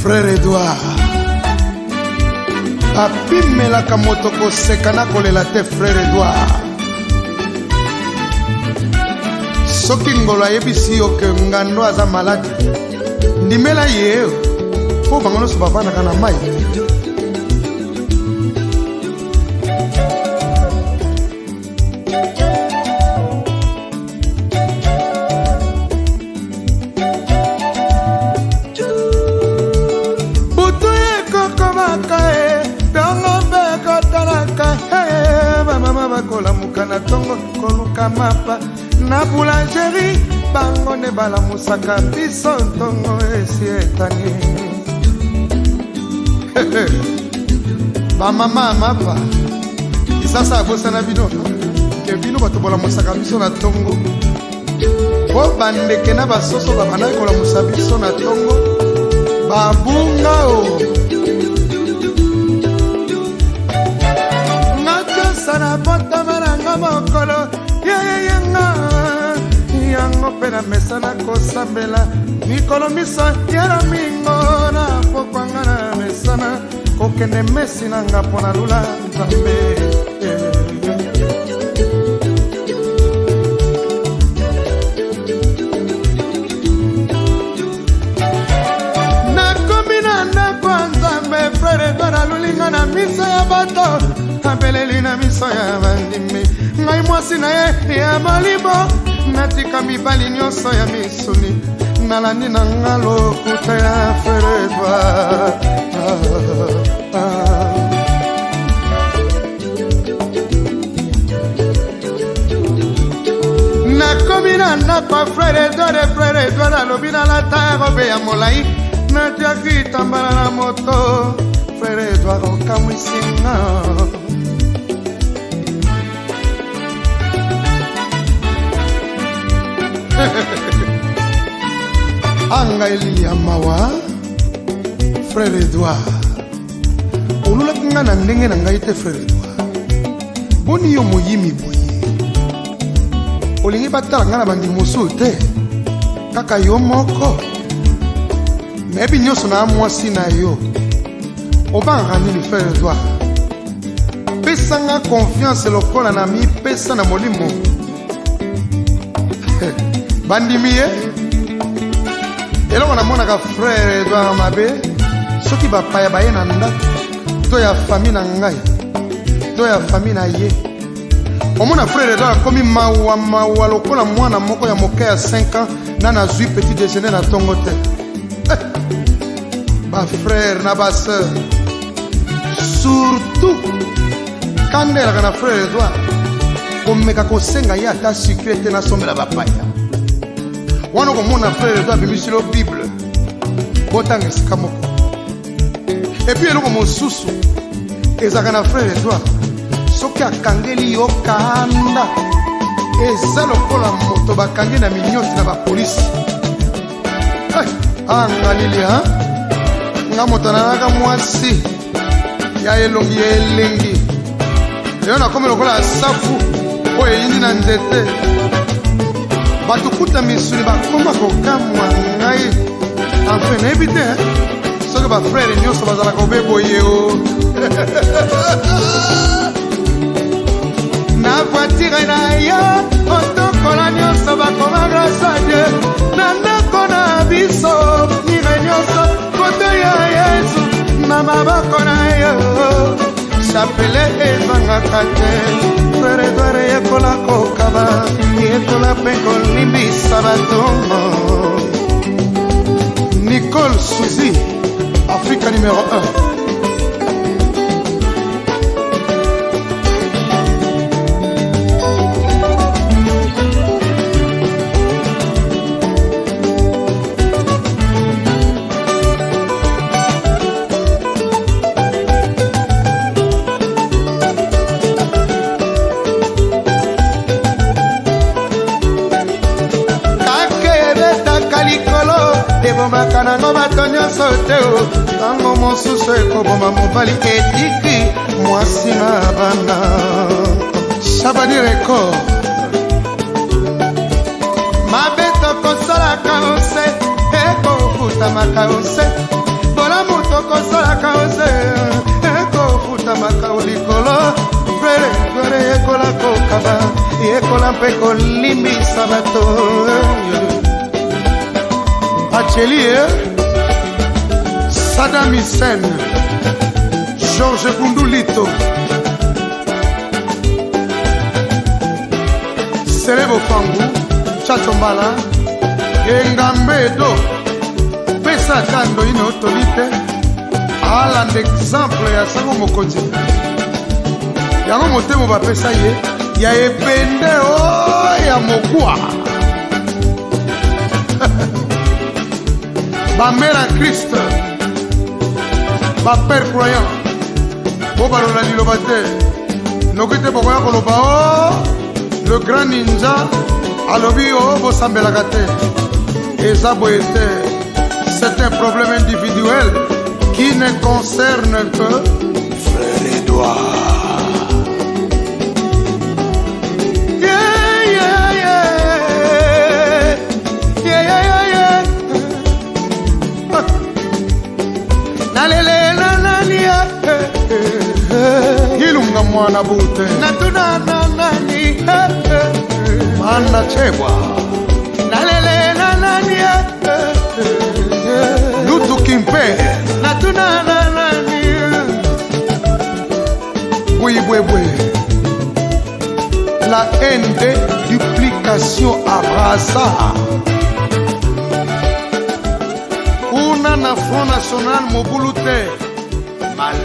Frère Edouard apimelaka moto koseka na kolela te. Frère Edouard soki ngolo ayebisi yo ke ngando aza malade ndimela ye po bango nyonso bavandaka na mai. Kola mukana tongo koluka mapa na boulangerie bango ne bala musaka biso tongo esi etani. Ba mama mapa isasa abosana bino ke bino batobola musaka biso na tongo po bandeke na basoso babana kola musaka biso na tongo babunga o sana bota maranga mokolo yango pena mesana kosambela mikolo miso yara mingo na pokwanga na mesana kokende mesi nanga pona lula nzambe. Nakombina na kwa nzambe frere dona lulinga na miso ya bato abeleli na miso ya bandimi ngai mwasi na ye ya malimbo natika mibali nyonso ya misuni nalandi na nga lokuta ya Frère Edouard. Nakomi na ndako Frère Edouard alobi nalata robe ya molai natiaki tambala na moto Frère Edouard okamwisinga. Anga Elia mawa Frère Edouard olula kinga na ndenge na ngai te. Frère Edouard boni yo moyimi boye olingi batala nga na bandi mosusu te kaka yo moko mebi nyonso na mwasi na yo obanga nini. Frère Edouard pesanga confiance lokola na mipesa na molimo bandimi ye eloko namonaka Frère Edouard mabe soki bapaya baye na ndako to ya fami na ngai to ya fami na ye omona Frère Edouard akomi mawa lokola mwana moko ya moke ya 5 ans na nazwi petit déjeuner na tongo te. Bafrère na baseur surtout kande elaka na Frère Edouard komeka kosenga ye ata sucre te nasombela bapaya wana komona Frère Edouard bimisilo Bible botanga esika moko epuis eloko mosusu ezalaka na Frère Edouard soki akangeli yo kanda eza lokola moto bakangi na minyoti na bapolisi. Angalilia nga moto nanaka mwasi ya elongi ya elengi eyo nakomi lokola safu oyo eyindi na nzete bato kuta misuni bakoma kokamwa ngai enfin nayebi te soki bafrere nyonso bazalaka obeboye o. Na voitire na yo otokola nyonso bakoma grâce à Dieu na ndako na biso mire nyonso koto ya Yesu na maboko na yo chapele ezangaka te. Frère Edouard yekola kokaba yekola mpe kolimbisa batongo. Nicole Souzy, Afrique numéro 1. Ebomaka no bato nyonso te o ntango mosusu ekoboma mobali etiki mwasi na bana. Shabani record mabe tokosalaka ose futamaka ose bola moto kosalaka ose ekofutamaka likolo frere gore ekola kokaba ekola mpe kolimbisa bato Atelier Saddam Hussein Georges Bundulito Serebo Fangu Chachombala Engambedo Pesa Kando ino tolite ala d'exemple ya sango mokonzi yango motemo bapesa ye ya ebende o ya mokwa bamere à Christ bapère croyant po balola liloba te noki te bokoya koloba o le grand ninja alobi o bosambelaka te eza boye te c'est un problème individuel qui ne concerne que Frère Edouard. Ilunga mwana bute natuna nani mana chebwa nalele nani lutu kimpe natuna nani bouibouéboué la haine de duplication abrasa una na Front National mobulu te mal